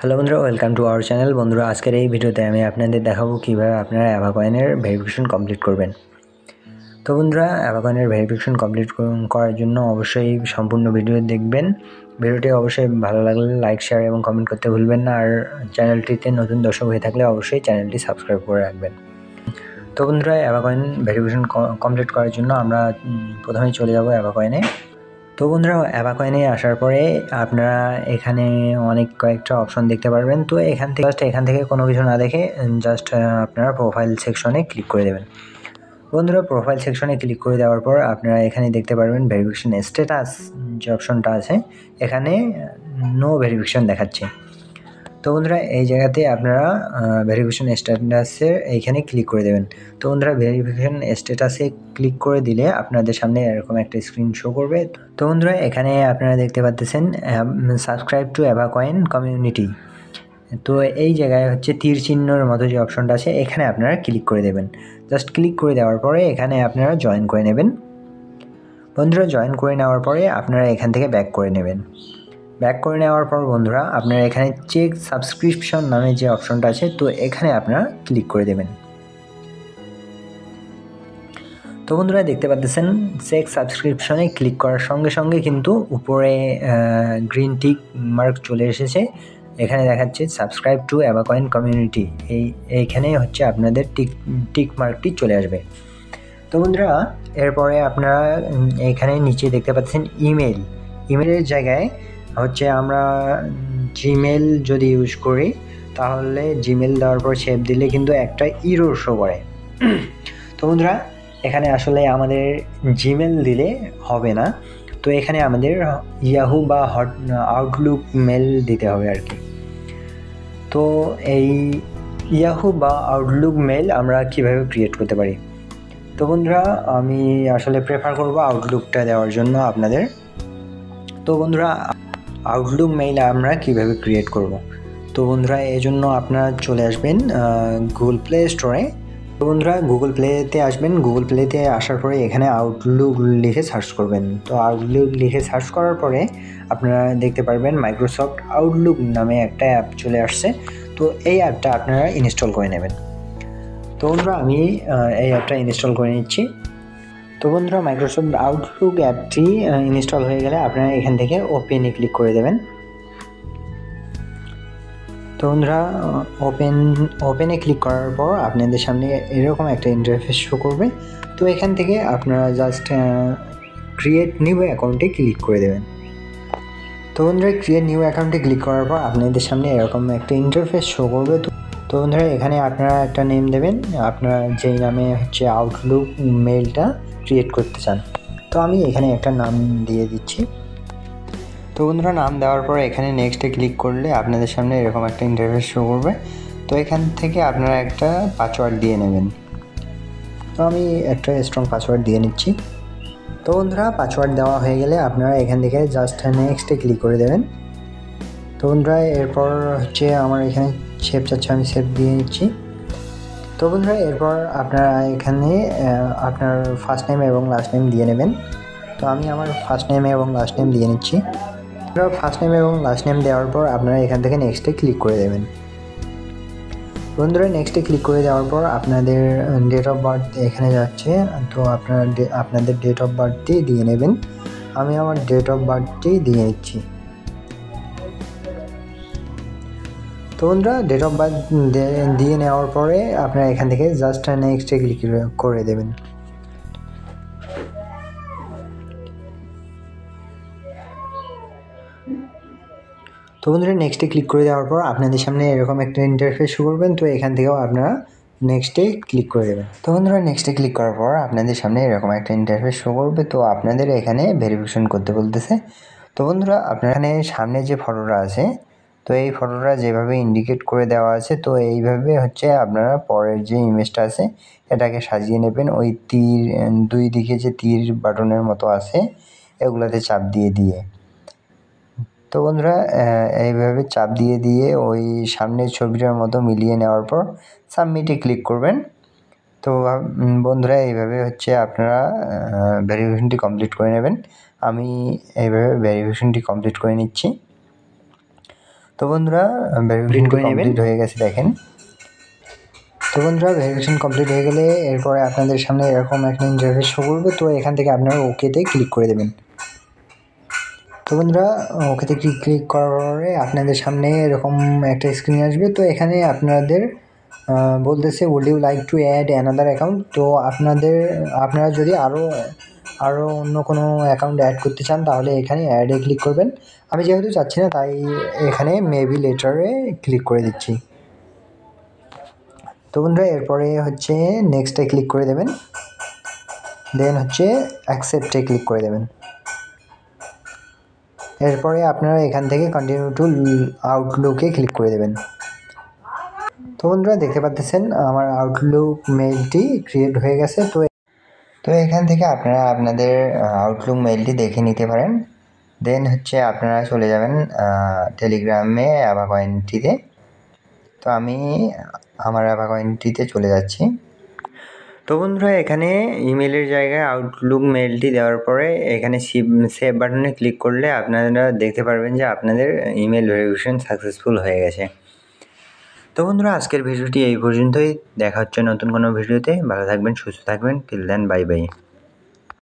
Hello বন্ধুরা, welcome to our channel. বন্ধুরা, আজকের এই ভিডিওতে আমি আপনাদের দেখাবো কীভাবে আপনারা অ্যাভাকয়েনের ভেরিফিকেশন কমপ্লিট করবেন। তো বন্ধুরা, অ্যাভাকয়েনের ভেরিফিকেশন কমপ্লিট করার জন্য অবশ্যই সম্পূর্ণ ভিডিও দেখবেন। ভিডিওটি অবশ্যই ভালো লাগলে লাইক, শেয়ার এবং কমেন্ট করতে ভুলবেন না। আর চ্যানেলটিতে নতুন দর্শক হয়ে থাকলে অবশ্যই চ্যানেলটি সাবস্ক্রাইব করে রাখবেন। তো বন্ধুরা, অ্যাভাকয়েন ভেরিফিকেশন কমপ্লিট করার জন্য আমরা প্রথমেই চলে যাব অ্যাভাকয়েনে। তো বন্ধুরা, অ্যাভাকয়েনে আসার পরে আপনারা এখানে কয়েকটা অপশন দেখতে পারবেন। তো এখান থেকে কোনো কিছু না দেখে জাস্ট আপনারা প্রোফাইল সেকশনে ক্লিক করে দেবেন। বন্ধুরা, প্রোফাইল সেকশনে ক্লিক করে দেওয়ার পর আপনারা এখানে দেখতে পারবেন ভেরিফিকেশন স্ট্যাটাস যে অপশনটা আছে, এখানে নো ভেরিফিকেশন দেখাচ্ছে। তো বন্ধুরা, এই জায়গাতে আপনারা ভেরিফিকেশন স্ট্যাটাসের এইখানে ক্লিক করে দেবেন। তো বন্ধুরা, ভেরিফিকেশন স্ট্যাটাসে ক্লিক করে দিলে আপনাদের সামনে এরকম একটা স্ক্রিন শো করবে। তো বন্ধুরা, এখানে আপনারা দেখতে পাচ্ছেন সাবস্ক্রাইব টু অ্যাভাকয়েন কমিউনিটি। তো এই জায়গায় হচ্ছে তীর চিহ্নর মতো যে অপশনটা আছে, এখানে আপনারা ক্লিক করে দেবেন। জাস্ট ক্লিক করে দেওয়ার পরে এখানে আপনারা জয়েন করে নেবেন। বন্ধুরা, জয়েন করে নেওয়ার পরে আপনারা এখান থেকে ব্যাক করে নেবেন। ব্যাক করে নেওয়ার পর বন্ধুরা, আপনারা এখানে চেক সাবস্ক্রিপশন নামে যে অপশনটা আছে, তো এখানে আপনারা ক্লিক করে দেবেন। তো বন্ধুরা, দেখতে পাচ্ছেন চেক সাবস্ক্রিপশনে ক্লিক করার সঙ্গে সঙ্গে কিন্তু উপরে গ্রিন টিক মার্ক চলে এসেছে। এখানে দেখাচ্ছে সাবস্ক্রাইব টু অ্যাভাকয়েন কমিউনিটি। এইখানে হচ্ছে আপনাদের টিক মার্কটি চলে আসবে। তো বন্ধুরা, এরপরে আপনারা এখানে নিচে দেখতে পাচ্ছেন ইমেলের জায়গায় হচ্ছে আমরা জিমেল যদি ইউজ করি, তাহলে জিমেল দেওয়ার পর সেভ দিলে কিন্তু একটা ইরর শো করে। তো বন্ধুরা, এখানে আসলে আমাদের জিমেল দিলে হবে না। তো এখানে আমাদের ইয়াহু বা আউটলুক মেল দিতে হবে আর কি। তো এই ইয়াহু বা আউটলুক মেল আমরা কিভাবে ক্রিয়েট করতে পারি? তো বন্ধুরা, আমি আসলে প্রেফার করব আউটলুকটা দেওয়ার জন্য আপনাদের। তো বন্ধুরা, আউটলুক মেইল আমরা কিভাবে ক্রিয়েট করব? তো বন্ধুরা, এই জন্য আপনারা চলে আসবেন গুগল প্লে স্টোরে। তো বন্ধুরা, গুগল প্লেতে আসবেন। গুগল প্লেতে আসার পরে এখানে আউটলুক লিখে সার্চ করবেন। তো আউটলুক লিখে সার্চ করার পরে আপনারা দেখতে পারবেন মাইক্রোসফট আউটলুক নামে একটা অ্যাপ চলে আসছে। তো এই অ্যাপটা আপনারা ইনস্টল করে নেবেন। তো বন্ধুরা, আমি এই অ্যাপটা ইনস্টল করে নিচ্ছি। তো বন্ধুরা, মাইক্রোসফট আউটলুক অ্যাপটি ইনস্টল হয়ে গেলে আপনারা এখান থেকে ওপেনে ক্লিক করে দেবেন। তো বন্ধুরা, ওপেনে ক্লিক করার পর আপনাদের সামনে এরকম একটা ইন্টারফেস শো করবে। তো এখান থেকে আপনারা জাস্ট ক্রিয়েট নিউ অ্যাকাউন্টে ক্লিক করে দেবেন। তো বন্ধুরা, ক্রিয়েট নিউ অ্যাকাউন্টে ক্লিক করার পর আপনাদের সামনে এরকম একটা ইন্টারফেস শো করবে। তো বন্ধুরা, এখানে আপনারা একটা নেম দেবেন, আপনারা যেই নামে হচ্ছে আউটলুক মেইলটা ক্রিয়েট করতে চান। তো আমি এখানে একটা নাম দিয়ে দিচ্ছি। তো বন্ধুরা, নাম দেওয়ার পর এখানে নেক্সটে ক্লিক করলে আপনাদের সামনে এরকম একটা ইন্টারফেস শো করবে। তো এখান থেকে আপনারা একটা পাসওয়ার্ড দিয়ে নেবেন। তো আমি একটা স্ট্রং পাসওয়ার্ড দিয়ে নিচ্ছি। তো বন্ধুরা, পাসওয়ার্ড দেওয়া হয়ে গেলে আপনারা এখান থেকে জাস্ট নেক্সটে ক্লিক করে দেবেন। তো বন্ধুরা, এরপর হচ্ছে আমার এখানে সেভ চাচ্ছে, আমি সেভ দিয়ে নিচ্ছি। তো বন্ধুরা, এরপর আপনারা এখানে আপনার ফার্স্ট নেম এবং লাস্ট নেম দিয়ে নেবেন। তো আমি আমার ফার্স্ট নেম এবং লাস্ট নেম দিয়ে নিচ্ছি। ফার্স্ট নেম এবং লাস্ট নেম দেওয়ার পর আপনারা এখান থেকে নেক্সটে ক্লিক করে দেবেন। বন্ধুরা, নেক্সটে ক্লিক করে দেওয়ার পর আপনাদের ডেট অফ বার্থ এখানে যাচ্ছে। তো আপনারা আপনাদের ডেট অফ বার্থটি দিয়ে নেবেন। আমি আমার ডেট অফ বার্থটি দিয়ে নিচ্ছি। তো বন্ধুরা, ডেট অফ বার্থ দিয়ে নেওয়ার পরে আপনারা এখান থেকে জাস্ট নেক্সটে ক্লিক করে দেবেন। তো বন্ধুরা, নেক্সটে ক্লিক করে দেওয়ার পর আপনাদের সামনে এরকম একটা ইন্টারফেস শো করবেন। তো এখান থেকেও আপনারা নেক্সটে ক্লিক করে দেবেন। তো বন্ধুরা, নেক্সটে ক্লিক করার পর আপনাদের সামনে এরকম একটা ইন্টারফেস শো করবে। তো আপনাদের এখানে ভেরিফিকেশন করতে বলতেছে। তো বন্ধুরা, আপনার এখানে সামনে যে ফটোটা আছে, তো এই ফটোটা যেভাবে ইন্ডিকেট করে দেওয়া আছে, তো এইভাবে হচ্ছে আপনারা পরের যে ইমেজটা আছে এটাকে সাজিয়ে নেবেন। ওই দুই দিকে যে তীর বাটনের মতো আছে, এগুলাতে চাপ দিয়ে তো বন্ধুরা, এইভাবে চাপ দিয়ে ওই সামনের ছবিটার মতো মিলিয়ে নেওয়ার পর সাবমিটে ক্লিক করবেন। তো বন্ধুরা, এইভাবে হচ্ছে আপনারা ভেরিফিকেশনটি কমপ্লিট করে নেবেন। আমি এইভাবে ভেরিফিকেশনটি কমপ্লিট করে নিচ্ছি। তো তো বন্ধুরা ভেরিফিকেশন কমপ্লিট হয়ে গেছে দেখেন। তো বন্ধুরা ভেরিফিকেশন কমপ্লিট হয়ে গেলে এরপরে আপনাদের সামনে এরকম একটা ইন্টারফেস শো করবে। তো এখান থেকে আপনারা ওকেতে ক্লিক করে দেবেন। তো বন্ধুরা ওকেতে ক্লিক করার পরে আপনাদের সামনে এরকম একটা স্ক্রিন আসবে। তো এখানে আপনাদের বলতেছে would you like to add another account. তো আপনারা যদি আরও অন্য কোনো অ্যাকাউন্ট অ্যাড করতে চান তাহলে এখানে অ্যাডে ক্লিক করবেন। আমি যেহেতু চাচ্ছি না তাই এখানে মেবি লেটারে ক্লিক করে দিচ্ছি। তো বন্ধুরা এরপরে হচ্ছে নেক্সটে ক্লিক করে দেবেন, দেন হচ্ছে অ্যাকসেপ্টে ক্লিক করে দেবেন। এরপরে আপনারা এখান থেকে কন্টিনিউ টু আউটলুকে ক্লিক করে দেবেন। তো বন্ধুরা দেখতে পাচ্ছেন আমার আউটলুক মেইলটি ক্রিয়েট হয়ে গেছে। তো এখান থেকে আপনারা আপনাদের আউটলুক মেইলটি দেখে নিতে পারেন। দেন হচ্ছে আপনারা চলে যাবেন টেলিগ্রামে অ্যাভাকয়েনটিতে। তো আমি আমার অ্যাভাকয়েনটিতে চলে যাচ্ছি। তো বন্ধুরা এখানে ইমেলের জায়গায় আউটলুক মেইলটি দেওয়ার পরে এখানে সেভ বাটনে ক্লিক করলে আপনারা দেখতে পারবেন যে আপনাদের ইমেল ভেরিফিকেশন সাকসেসফুল হয়ে গেছে। তো বন্ধুরা আজকের ভিডিওটি এই পর্যন্তই। দেখা হচ্ছে নতুন কোনো ভিডিওতে। ভালো থাকবেন, সুস্থ থাকবেন। Till then bye by.